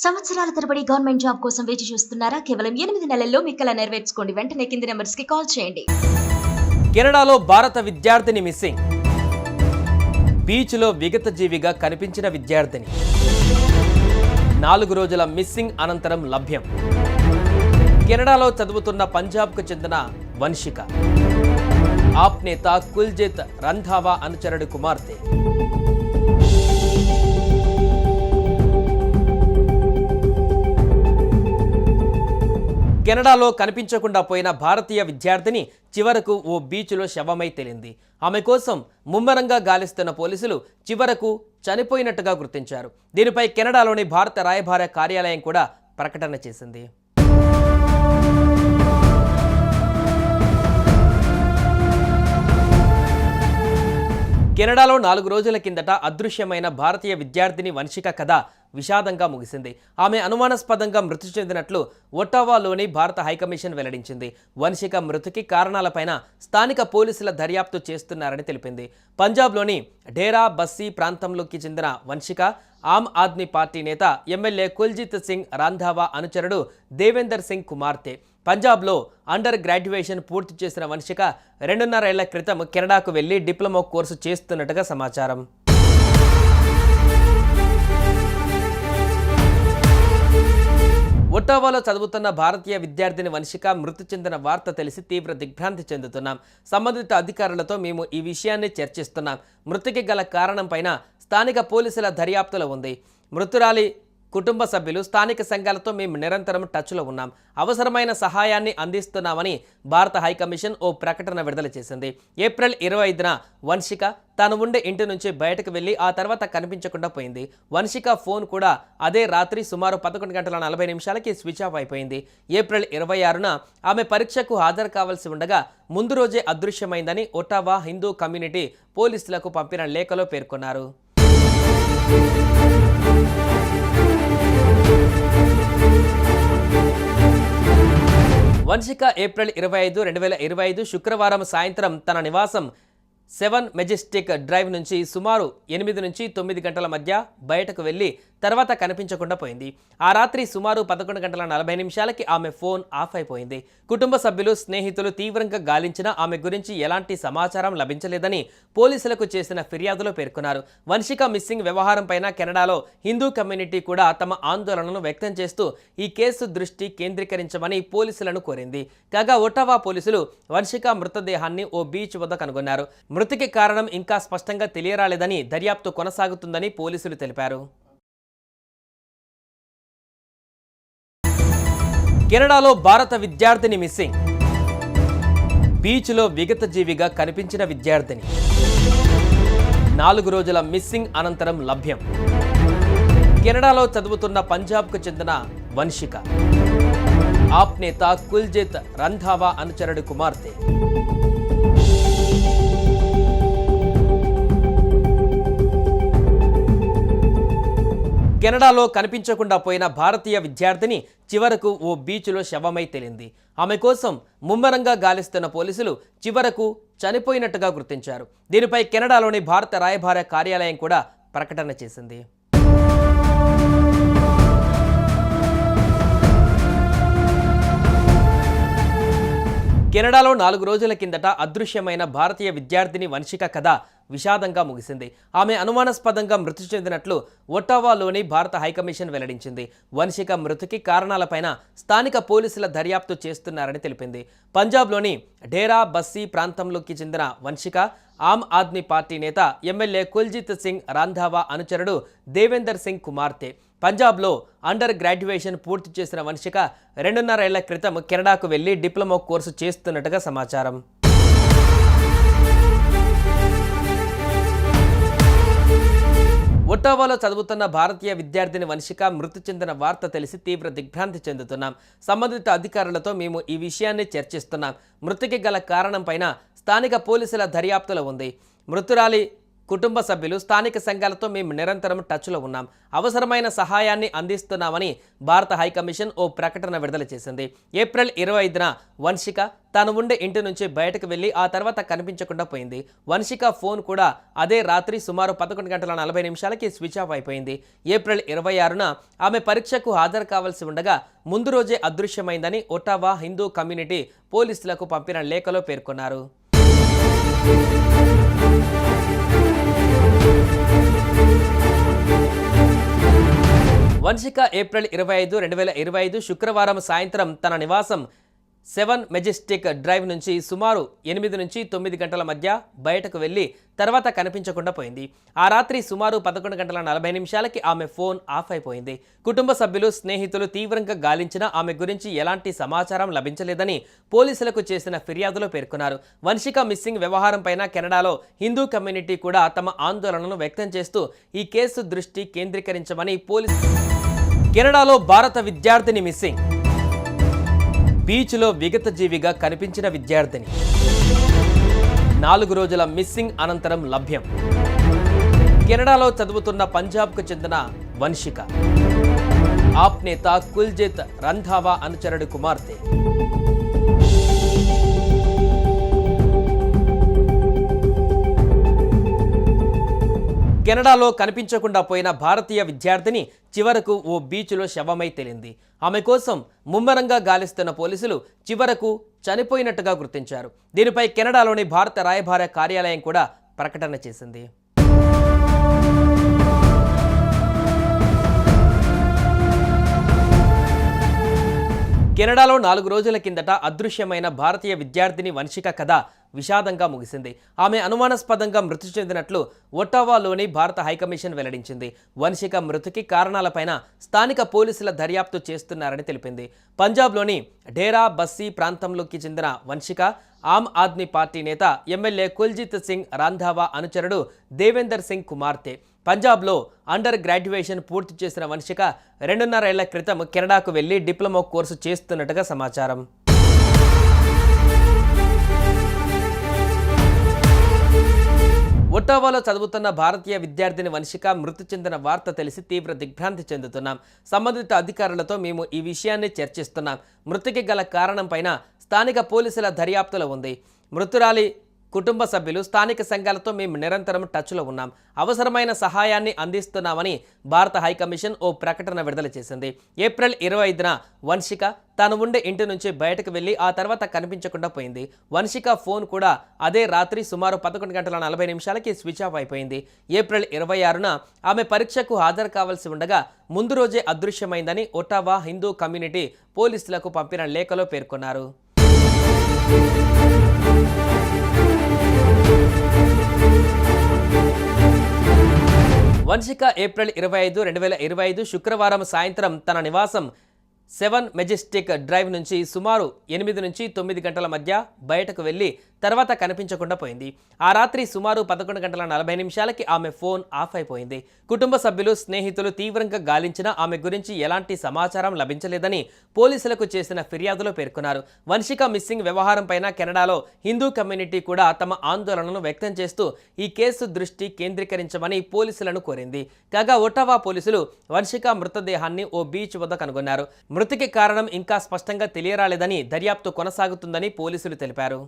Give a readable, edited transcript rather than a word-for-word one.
సంవత్సరాల తరబడి government job కోసం వేచి చూస్తున్నారా? కేవలం 8 నెలల్లో మీ కల నెరవేర్చుకోండి. వెంటనే కింది నంబర్స్‌కి కాల్ చేయండి. కెనడాలో భారత విద్యార్థిని మిస్సింగ్. బీచ్లో విగతజీవిగా కనిపించిన విద్యార్థిని 4 రోజుల మిస్సింగ్ అనంతరం లభ్యం. కెనడాలో చదువుతున్న పంజాబ్కు చెందిన వంశిక, ఆప్ నేత కుల్జిత్ రంధావా అనుచరుడి కుమార్తె. కెనడాలో కనిపించకుండా పోయిన భారతీయ విద్యార్థిని చివరకు ఓ బీచ్లో శవమై తేలింది. ఆమె కోసం ముమ్మరంగా గాలిస్తున్న పోలీసులు చివరకు చనిపోయినట్టుగా గుర్తించారు. దీనిపై కెనడాలోని భారత రాయబార కార్యాలయం కూడా ప్రకటన చేసింది. కెనడాలో 4 రోజుల కిందట అదృశ్యమైన భారతీయ విద్యార్థిని వంశిక కథ విషాదంగా ముగిసింది. ఆమె అనుమానాస్పదంగా మృతి చెందినట్లు ఒట్టావాలోని భారత హైకమిషన్ వెల్లడించింది. వంశిక మృతికి కారణాలపైన స్థానిక పోలీసుల దర్యాప్తు చేస్తున్నారని తెలిపింది. పంజాబ్లోని డేరా బస్సీ ప్రాంతంలోకి చెందిన వంశిక ఆమ్ ఆద్మీ పార్టీ నేత ఎమ్మెల్యే కుల్జిత్ సింగ్ రాంధావా అనుచరుడు దేవేందర్ సింగ్ కుమార్తె. పంజాబ్లో అండర్ గ్రాడ్యుయేషన్ పూర్తి చేసిన వంశిక 2.5 ఏళ్ల క్రితం కెనడాకు వెళ్లి డిప్లొమా కోర్సు చేస్తున్నట్టుగా సమాచారం. ఒట్టావాలో చదువుతున్న భారతీయ విద్యార్థిని వంశిక మృతి చెందిన వార్త తెలిసి తీవ్ర దిగ్భ్రాంతి చెందుతున్నాం. సంబంధిత అధికారులతో మేము ఈ విషయాన్ని చర్చిస్తున్నాం. మృతికి గల కారణం పైన స్థానిక పోలీసుల దర్యాప్తులో ఉంది. మృతురాలి కుటుంబ సభ్యులు, స్థానిక సంఘాలతో మేము నిరంతరం టచ్లో ఉన్నాం. అవసరమైన సహాయాన్ని అందిస్తున్నామని భారత హైకమిషన్ ఓ ప్రకటన విడుదల చేసింది. ఏప్రిల్ 25న వంశిక తాను ఉండే ఇంటి నుంచి బయటకు వెళ్లి ఆ తర్వాత కనిపించకుండా పోయింది. వంశిక ఫోన్ కూడా అదే రాత్రి సుమారు 11:40 స్విచ్ ఆఫ్ అయిపోయింది. ఏప్రిల్ 26న ఆమె పరీక్షకు హాజరు కావాల్సి ఉండగా ముందు రోజే అదృశ్యమైందని ఒట్టావా హిందూ కమ్యూనిటీ పోలీసులకు పంపిన లేఖలో పేర్కొన్నారు. వంశిక ఏప్రిల్ 25, 2025 శుక్రవారం సాయంత్రం తన నివాసం 7 మెజెస్టిక్ డ్రైవ్ నుంచి సుమారు 8 నుంచి 9 గంటల మధ్య బయటకు వెళ్లి తర్వాత కనిపించకుండా పోయింది. ఆ రాత్రి సుమారు 11:40 ఆమె ఫోన్ ఆఫ్ అయిపోయింది. కుటుంబ సభ్యులు, స్నేహితులు తీవ్రంగా గాలించినా ఆమె గురించి ఎలాంటి సమాచారం లభించలేదని పోలీసులకు చేసిన ఫిర్యాదులో పేర్కొన్నారు. వంశిక మిస్సింగ్ వ్యవహారం పైన కెనడాలో హిందూ కమ్యూనిటీ కూడా తమ ఆందోళనను వ్యక్తం చేస్తూ ఈ కేసు దృష్టి కేంద్రీకరించమని పోలీసులను కోరింది. కాగా ఒట్టావా పోలీసులు వంశిక మృతదేహాన్ని ఓ బీచ్ వద్ద కనుగొన్నారు. మృతికి కారణం ఇంకా స్పష్టంగా తెలియరాలేదని దర్యాప్తు కొనసాగుతుందని పోలీసులు తెలిపారు. కెనడాలో భారత విద్యార్థిని మిస్సింగ్. బీచ్లో విగతజీవిగా కనిపించిన విద్యార్థిని 4 రోజుల మిస్సింగ్ అనంతరం లభ్యం. కెనడాలో చదువుతున్న పంజాబ్కు చెందిన వంశిక, ఆప్ నేత కుల్జిత్ రంధావా అనుచరుడి కుమార్తె. కెనడాలో కనిపించకుండా పోయిన భారతీయ విద్యార్థిని చివరకు ఓ బీచ్లో శవమై తేలింది. ఆమె కోసం ముమ్మరంగా గాలిస్తున్న పోలీసులు చివరకు చనిపోయినట్టుగా గుర్తించారు. దీనిపై కెనడాలోని భారత రాయబార కార్యాలయం కూడా ప్రకటన చేసింది. కెనడాలో 4 రోజుల కిందట అదృశ్యమైన భారతీయ విద్యార్థిని వంశిక కథ విషాదంగా ముగిసింది. ఆమె అనుమానాస్పదంగా మృతి చెందినట్లు ఒట్టావాలోని భారత హైకమిషన్ వెల్లడించింది. వంశిక మృతికి కారణాలపైన స్థానిక పోలీసుల దర్యాప్తు చేస్తున్నారని తెలిపింది. పంజాబ్లోని డేరా బస్సీ ప్రాంతంలోకి చెందిన వంశిక ఆమ్ ఆద్మీ పార్టీ నేత ఎమ్మెల్యే కుల్జిత్ సింగ్ రాంధావా అనుచరుడు దేవేందర్ సింగ్ కుమార్తె. పంజాబ్లో అండర్ గ్రాడ్యుయేషన్ పూర్తి చేసిన వంశిక 2.5 ఏళ్ల క్రితం కెనడాకు వెళ్లి డిప్లొమా కోర్సు చేస్తున్నట్టుగా సమాచారం. ఒట్టావాలో చదువుతున్న భారతీయ విద్యార్థిని వంశిక మృతి చెందిన వార్త తెలిసి తీవ్ర దిగ్భ్రాంతి చెందుతున్నాం. సంబంధిత అధికారులతో మేము ఈ విషయాన్ని చర్చిస్తున్నాం. మృతికి గల కారణం పైన స్థానిక పోలీసుల దర్యాప్తులో ఉంది. మృతురాలి కుటుంబ సభ్యులు స్థానిక సంఘాలతో మేము నిరంతరం టచ్లో ఉన్నాం, అవసరమైన సహాయాన్ని అందిస్తున్నామని భారత హైకమిషన్ ఓ ప్రకటన విడుదల చేసింది. ఏప్రిల్ 25న వంశిక తాను ఉండే ఇంటి నుంచి బయటకు వెళ్లి ఆ తర్వాత కనిపించకుండా పోయింది. వంశిక ఫోన్ కూడా అదే రాత్రి సుమారు 11:40 స్విచ్ ఆఫ్ అయిపోయింది. ఏప్రిల్ 26న ఆమె పరీక్షకు హాజరు కావాల్సి ఉండగా ముందు రోజే అదృశ్యమైందని ఒటావా హిందూ కమ్యూనిటీ పోలీసులకు పంపిన లేఖలో పేర్కొన్నారు. వంశిక ఏప్రిల్ 25, 2025 శుక్రవారం సాయంత్రం తన నివాసం 7 మెజెస్టిక్ డ్రైవ్ నుంచి సుమారు 8 నుంచి 9 గంటల మధ్య బయటకు వెళ్లి తర్వాత కనిపించకుండా పోయింది. ఆ రాత్రి సుమారు 11:40 ఆమె ఫోన్ ఆఫ్ అయిపోయింది. కుటుంబ సభ్యులు, స్నేహితులు తీవ్రంగా గాలించినా ఆమె గురించి ఎలాంటి సమాచారం లభించలేదని పోలీసులకు చేసిన ఫిర్యాదులో పేర్కొన్నారు. వంశిక మిస్సింగ్ వ్యవహారంపైన కెనడాలో హిందూ కమ్యూనిటీ కూడా తమ ఆందోళనను వ్యక్తం చేస్తూ ఈ కేసు దృష్టి కేంద్రీకరించమని కెనడాలో భారత విద్యార్థిని మిస్సింగ్. బీచ్లో విగతజీవిగా కనిపించిన విద్యార్థిని 4 రోజుల మిస్సింగ్ అనంతరం లభ్యం. కెనడాలో చదువుతున్న పంజాబ్కు చెందిన వంశిక ఆప్ నేత కుల్జిత్ రంధావా అనుచరుడి కుమార్తె. కెనడాలో కనిపించకుండా పోయిన భారతీయ విద్యార్థిని చివరకు ఓ బీచ్లో శవమై తేలింది. ఆమె కోసం ముమ్మరంగా గాలిస్తున్న పోలీసులు చివరకు చనిపోయినట్టుగా గుర్తించారు. దీనిపై కెనడాలోని భారత రాయబార కార్యాలయం కూడా ప్రకటన చేసింది. కెనడాలో 4 రోజుల కిందట అదృశ్యమైన భారతీయ విద్యార్థిని వంశిక కథ విషాదంగా ముగిసింది. ఆమె అనుమానాస్పదంగా మృతి చెందినట్లు ఒటావాలోని భారత హైకమిషన్ వెల్లడించింది. వంశిక మృతికి కారణాలపైన స్థానిక పోలీసుల దర్యాప్తు చేస్తున్నారని తెలిపింది. పంజాబ్లోని డేరా బస్సీ ప్రాంతంలోకి చెందిన వంశిక ఆమ్ ఆద్మీ పార్టీ నేత ఎమ్మెల్యే కుల్జిత్ సింగ్ రాంధావా అనుచరుడు దేవేందర్ సింగ్ కుమార్తె. పంజాబ్లో అండర్ గ్రాడ్యుయేషన్ పూర్తి చేసిన వంశిక 2.5 ఏళ్ల క్రితం కెనడాకు వెళ్లి డిప్లొమా కోర్సు చేస్తున్నట్టుగా సమాచారం. ఒటావాలో చదువుతున్న భారతీయ విద్యార్థిని వంశిక మృతి చెందిన వార్త తెలిసి తీవ్ర దిగ్భ్రాంతి చెందుతున్నాం. సంబంధిత అధికారులతో మేము ఈ విషయాన్ని చర్చిస్తున్నాం. మృతికి గల కారణంపైన స్థానిక పోలీసుల దర్యాప్తులో ఉంది. మృతురాలి కుటుంబ సభ్యులు, స్థానిక సంఘాలతో మేము నిరంతరం టచ్లో ఉన్నాం, అవసరమైన సహాయాన్ని అందిస్తున్నామని భారత హైకమిషన్ ఓ ప్రకటన విడుదల చేసింది. ఏప్రిల్ 25న వంశిక తాను ఉండే ఇంటి నుంచి బయటకు వెళ్లి ఆ తర్వాత కనిపించకుండా పోయింది. వంశిక ఫోన్ కూడా అదే రాత్రి సుమారు 11:40 స్విచ్ ఆఫ్ అయిపోయింది. ఏప్రిల్ 26న ఆమె పరీక్షకు హాజరు కావాల్సి ఉండగా ముందు రోజే అదృశ్యమైందని ఒటావా హిందూ కమ్యూనిటీ పోలీసులకు పంపిన లేఖలో పేర్కొన్నారు. వంశిక ఏప్రిల్ 25, 2025 శుక్రవారం సాయంత్రం తన నివాసం 7 మెజెస్టిక్ డ్రైవ్ నుంచి సుమారు 8 నుంచి 9 గంటల మధ్య బయటకు వెళ్లి తర్వాత కనిపించకుండా పోయింది. ఆ రాత్రి సుమారు 11:40 ఆమె ఫోన్ ఆఫ్ అయిపోయింది. కుటుంబ సభ్యులు, స్నేహితులు తీవ్రంగా గాలించినా ఆమె గురించి ఎలాంటి సమాచారం లభించలేదని పోలీసులకు చేసిన ఫిర్యాదులో పేర్కొన్నారు. వంశిక మిస్సింగ్ వ్యవహారంపైన కెనడాలో హిందూ కమ్యూనిటీ కూడా తమ ఆందోళనను వ్యక్తం చేస్తూ ఈ కేసు దృష్టి కేంద్రీకరించమని పోలీసులను కోరింది. కాగా ఒటావా పోలీసులు వంశిక మృతదేహాన్ని ఓ బీచ్ వద్ద కనుగొన్నారు. మృతికి కారణం ఇంకా స్పష్టంగా తెలియరాలేదని దర్యాప్తు కొనసాగుతుందని పోలీసులు తెలిపారు.